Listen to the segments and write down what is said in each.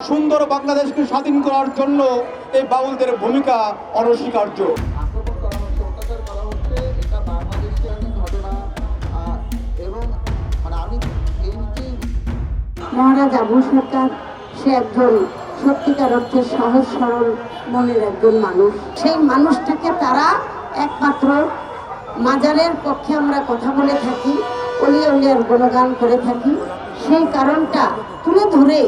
সুন্দর বাংলাদেশকে স্বাধীন করার জন্য এই বাউলদের ভূমিকা অনস্বীকার্য। মহারাজ আবুল সরকার সে একজন সত্যিকার অর্থে সহজ সরল মনের একজন মানুষ। সেই মানুষটাকে তারা একমাত্র মাজারের পক্ষে আমরা কথা বলে থাকি, অলিয়া উলিয়ার গুণগান করে থাকি। সেই কারণটা তুলে ধরে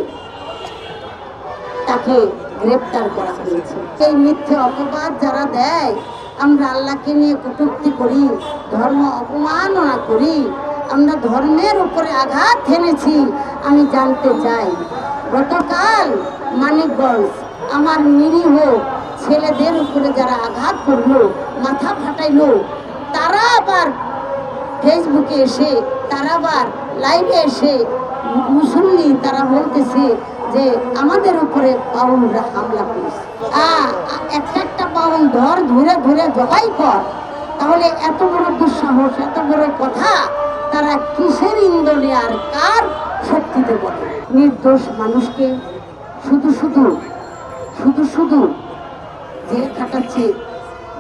তাকে গ্রেপ্তার করা হয়েছে। এই মিথ্যে অপবাদ যারা দেয়, আমরা আল্লাহকে নিয়ে কটূক্তি করি, ধর্ম অপমাননা করি, আমরা ধর্মের উপরে আঘাত হেনেছি। আমি জানতে চাই, গতকাল মানিকগঞ্জ আমার নিরীহ ছেলেদের উপরে যারা আঘাত করলো, মাথা ফাটাইলো, তারা আবার ফেসবুকে এসে, তারা আবার লাইভে এসে মুসল্লি তারা বলতেছে যে আমাদের উপরে পাউন্ডরা হামলা করেছে। একটা পাউন্ড ধরে ধরে জবাই কর। তাহলে এত বড় দুঃসাহস, এত বড় কথা তারা কিসের ইন্ধনে আর কার শক্তিতে বলে? নির্দোষ মানুষকে শুধু জেল খাটাচ্ছে,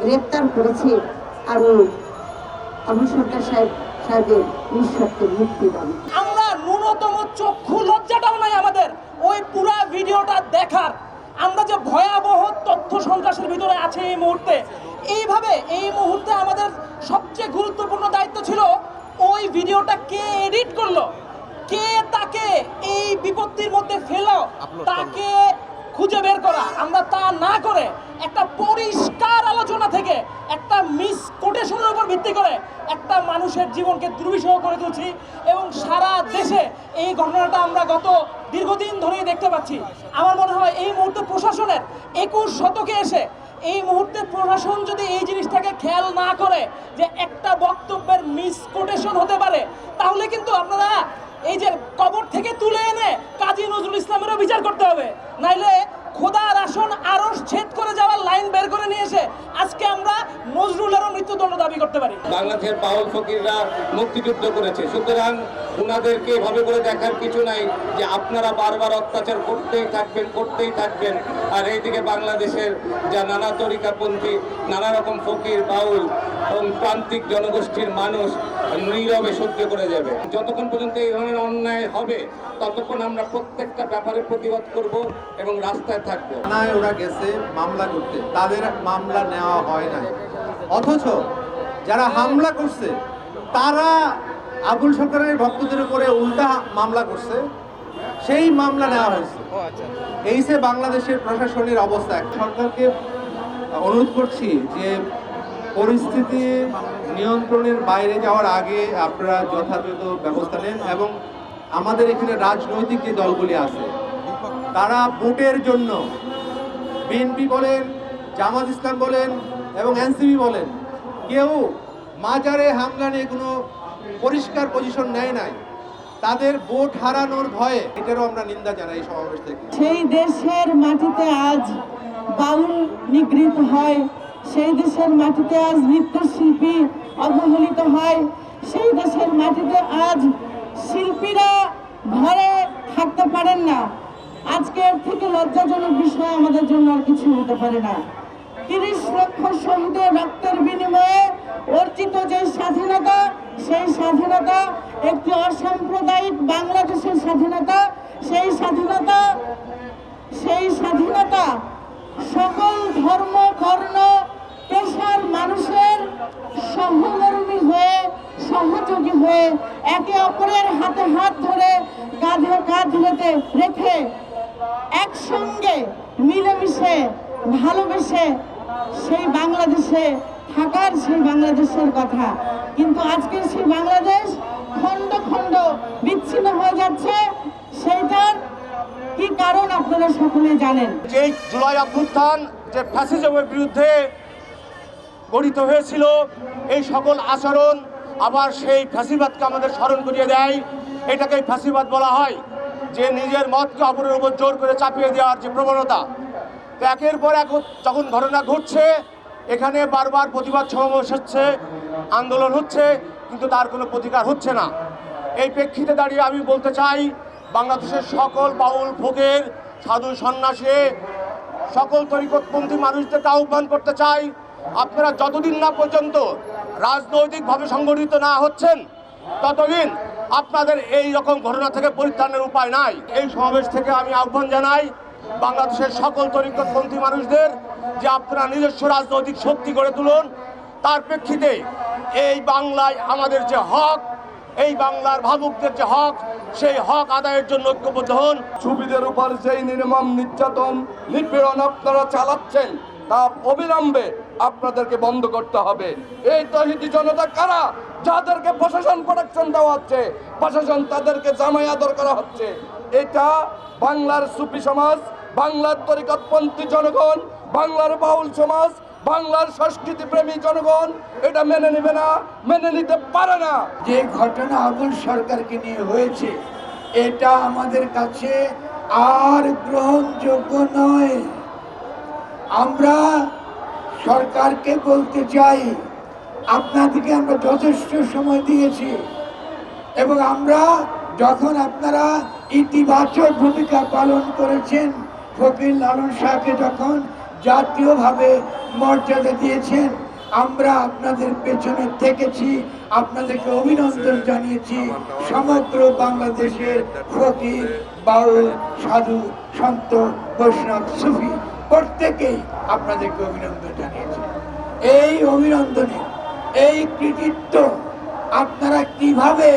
গ্রেপ্তার করেছে। আমি আবুল সরকার সাহেবের নিঃশর্তে মুক্তি দান। আমরা ন্যূনতম চক্ষু লজ্জাটাও নাই আমাদের ওই পুরো ভিডিওটা দেখার। আমরা যে ভয়াবহ তথ্য সন্ত্রাসের ভিতরে আছে এই মুহূর্তে, এই মুহূর্তে আমাদের সবচেয়ে গুরুত্বপূর্ণ দায়িত্ব ছিল ওই ভিডিওটা কে এডিট করলো, কে তাকে এই বিপত্তির মধ্যে ফেলো, তাকে খুঁজে বের করা। আমরা তা না করে একটা পরিষ্কার আলোচনা থেকে একটা মিসকোটেশনের উপর ভিত্তি করে একটা মানুষের জীবনকে দুর্বিষহ করে তুলছি। এবং সারা দেশে এই ঘটনাটা আমরা গত দীর্ঘদিন ধরেই দেখতে পাচ্ছি। আমার মনে হয় এই মুহূর্তে প্রশাসনের 21 শতকে এসে এই মুহূর্তে প্রশাসন যদি এই জিনিসটাকে খেয়াল না করে যে একটা বক্তব্যের মিসকোটেশন হতে পারে, তাহলে কিন্তু আপনারা এই যে কবর থেকে তুলে এনে কাজী নজরুল ইসলামেরও বিচার করতে হবে। নাইলে খোদার আসন আরশ ছেদ করে যাওয়ার লাইন বের করে নিয়ে এসে আজকে আমরা নজরুলেরও মৃত্যুদণ্ড দাবি করতে পারি। বাংলাদেশের বাউল ফকিররা মুক্তিযুদ্ধ করেছে, সুতরাং ওনাদেরকে এভাবে করে দেখার কিছু নাই যে আপনারা বারবার অত্যাচার করতেই থাকবেন। আর এইদিকে বাংলাদেশের যা নানা তরিকাপন্থী, নানা রকম ফকির, বাউল এবং প্রান্তিক জনগোষ্ঠীর মানুষ নীরবে সহ্য করে যাবে। যতক্ষণ পর্যন্ত এই ধরনের অন্যায় হবে ততক্ষণ আমরা প্রত্যেকটা ব্যাপারে প্রতিবাদ করব এবং রাস্তায় থাকবো। থানায় ওরা গেছে মামলা করতে, তাদের মামলা নেওয়া হয় না। অথচ যারা হামলা করছে তারা আবুল সরকারের ভক্তদের উপরে উল্টা মামলা করছে, সেই মামলা নেওয়া হয়েছে। এই যে বাংলাদেশের প্রশাসনের অবস্থা, সরকারকে অনুরোধ করছি যে পরিস্থিতি নিয়ন্ত্রণের বাইরে যাওয়ার আগে আপনারা যথাযথ ব্যবস্থা নেন। এবং আমাদের এখানে রাজনৈতিক যে দলগুলি আছে তারা ভোটের জন্য, বিএনপি বলেন, জামাত ইসলাম বলেন এবং এনসিপি বলেন, কেউ মাজারে হামলা নিয়ে কোনো পরিষ্কার পজিশন নেয় নাই। তাদের ভোট হারানোর ভয়ে, এটারও আমরা নিন্দা জানাই সমাবেশ থেকে। সেই দেশের মাটিতে আজ বাউল নিগৃহীত হয়, সেই দেশের মাটিতে আজ নৃত্যশিল্পী অবহেলিত হয়, সেই দেশের মাটিতে আজ শিল্পীরা ঘরে থাকতে পারেন না। আজকের থেকে লজ্জাজনক বিষয় আমাদের জন্য আর কিছু হতে পারে না। 30 লক্ষ শহীদের রক্তের বিনিময়ে অর্জিত যে স্বাধীনতা, সেই স্বাধীনতা একটি অসাম্প্রদায়িক বাংলাদেশের স্বাধীনতা। সেই স্বাধীনতা সকল ধর্ম, বর্ণ, পেশার মানুষের সহমর্মী হয়ে, সহযোগী হয়ে, একে অপরের হাতে হাত ধরে, কাঁধে কাঁধ রেখে একসঙ্গে মিলেমিশে ভালোবেসে সেই বাংলাদেশে থাকার, সেই বাংলাদেশের কথা। কিন্তু আজকের সেই বাংলাদেশ খণ্ড খণ্ড বিচ্ছিন্ন হয়ে যাচ্ছে। সেইটার কি কারণ আপনারা সকলে জানেন। যে জুলাই অভ্যুত্থান, যে ফ্যাসিজমের বিরুদ্ধে গঠিত হয়েছিল, এই সকল আচরণ আবার সেই ফ্যাসিবাদকে আমাদের স্মরণ করিয়ে দেয়। এটাকেই ফ্যাসিবাদ বলা হয়, যে নিজের মতকে অপরের উপর জোর করে চাপিয়ে দেওয়ার যে প্রবণতা। তো একের পর এক যখন ঘটনা ঘটছে, এখানে বারবার প্রতিবাদ সমাবেশ হচ্ছে, আন্দোলন হচ্ছে, কিন্তু তার কোনো প্রতিকার হচ্ছে না। এই প্রেক্ষিতে দাঁড়িয়ে আমি বলতে চাই, বাংলাদেশের সকল বাউল ফকির সাধু সন্ন্যাসী সকল তরিকতপন্থী মানুষদেরকে আহ্বান করতে চাই, আপনারা যতদিন না পর্যন্ত রাজনৈতিকভাবে সংগঠিত না হচ্ছেন ততদিন আপনাদের এই রকম ঘটনা থেকে পরিত্রাণের উপায় নাই। এই সমাবেশ থেকে আমি আহ্বান জানাই বাংলাদেশের সকল তরিকতপন্থী মানুষদের যে আপনারা নিজস্ব রাজনৈতিক শক্তি গড়ে তুলুন। তার প্রেক্ষিতে এই বাংলায় আমাদের যে হক, এই বাংলার ভাবুকদের যে হক, সেই হক আদায়ের জন্য ঐক্যবদ্ধ হন। সুবিধের উপর যেই নির্মম নির্যাতন নিপীড়ন আপনারা চালাচ্ছেন তা অবিলম্বে আপনাদেরকে বন্ধ করতে হবে। এই তৌহিদি জনতা কারা? যাদেরকে প্রশাসন প্রোটেকশন দেওয়া হচ্ছে, প্রশাসন তাদেরকে জামাই আদর করা হচ্ছে। এটা বাংলার সুফি সমাজ, বাংলার তরিকতপন্থী জনগণ, বাংলার বাউল সমাজ, বাংলার সংস্কৃতি প্রেমী জনগণ এটা মেনে নেবে না, মেনে নিতে পারে না। যে ঘটনা আবুল সরকারকে নিয়ে হয়েছে এটা আমাদের কাছে আর গ্রহণযোগ্য নয়। আমরা সরকারকে বলতে চাই, আপনাদেরকে আমরা যথেষ্ট সময় দিয়েছি এবং আমরা যখন আপনারা ইতিবাচক ভূমিকা পালন করেছেন, ফকির লালন শাহকে যখন জাতীয়ভাবে মর্যাদা দিয়েছেন, আমরা আপনাদের পেছনে থেকেছি, আপনাদেরকে অভিনন্দন জানিয়েছি। সমগ্র বাংলাদেশের ফকির, বাউল, সাধু, সন্ত, বৈষ্ণব, সুফি প্রত্যেকেই আপনাদেরকে অভিনন্দন জানিয়েছি। এই অভিনন্দনে এই কৃতিত্ব আপনারা কিভাবে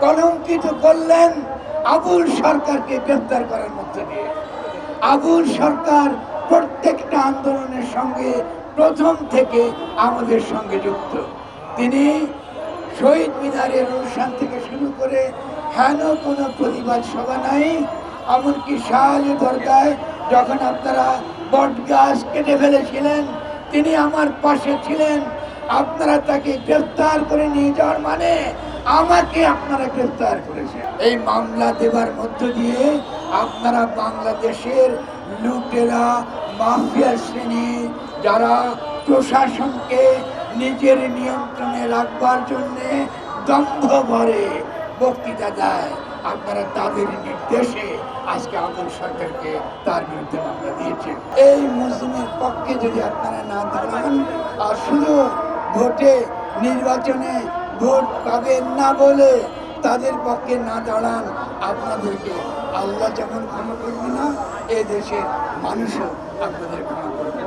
কলঙ্কিত করলেন আবুল সরকারকে গ্রেফতার করার মধ্য দিয়ে। আবুল সরকার প্রত্যেকটা আন্দোলনের সঙ্গে প্রথম থেকে আমাদের সঙ্গে যুক্ত। তিনি শহীদ মিনারের অনুষ্ঠান থেকে শুরু করে হেন কোনো প্রতিবাদ সভা নাই, এমনকি শাহালি দরগায় যখন আপনারা বট গাছ কেটে ফেলেছিলেন তিনি আমার পাশে ছিলেন। আপনারা তাকে গ্রেফতার করে নিয়ে যাওয়ার মানে আমাকে আপনারা গ্রেফতার করেছেন। এই মামলা দেবার মধ্য দিয়ে আপনারা বাংলাদেশের লুটেরা মাফিয়া শ্রেণী যারা প্রশাসনকে নিজের নিয়ন্ত্রণে রাখবার জন্যে দম্ভ ভরে বক্তৃতা দেয়, আপনারা তাদের নির্দেশে আজকে আবুল সরকারকে তার বিরুদ্ধে মামলা দিয়েছেন। এই মুসলিমের পক্ষে যদি আপনারা না দাঁড়ান আর শুধু ভোটে নির্বাচনে ভোট পাবেন না বলে তাদের পক্ষে না দাঁড়ান, আপনাদেরকে আল্লাহ যেমন ক্ষমা করবে না, এ দেশের মানুষও আপনাদের ক্ষমা করবে।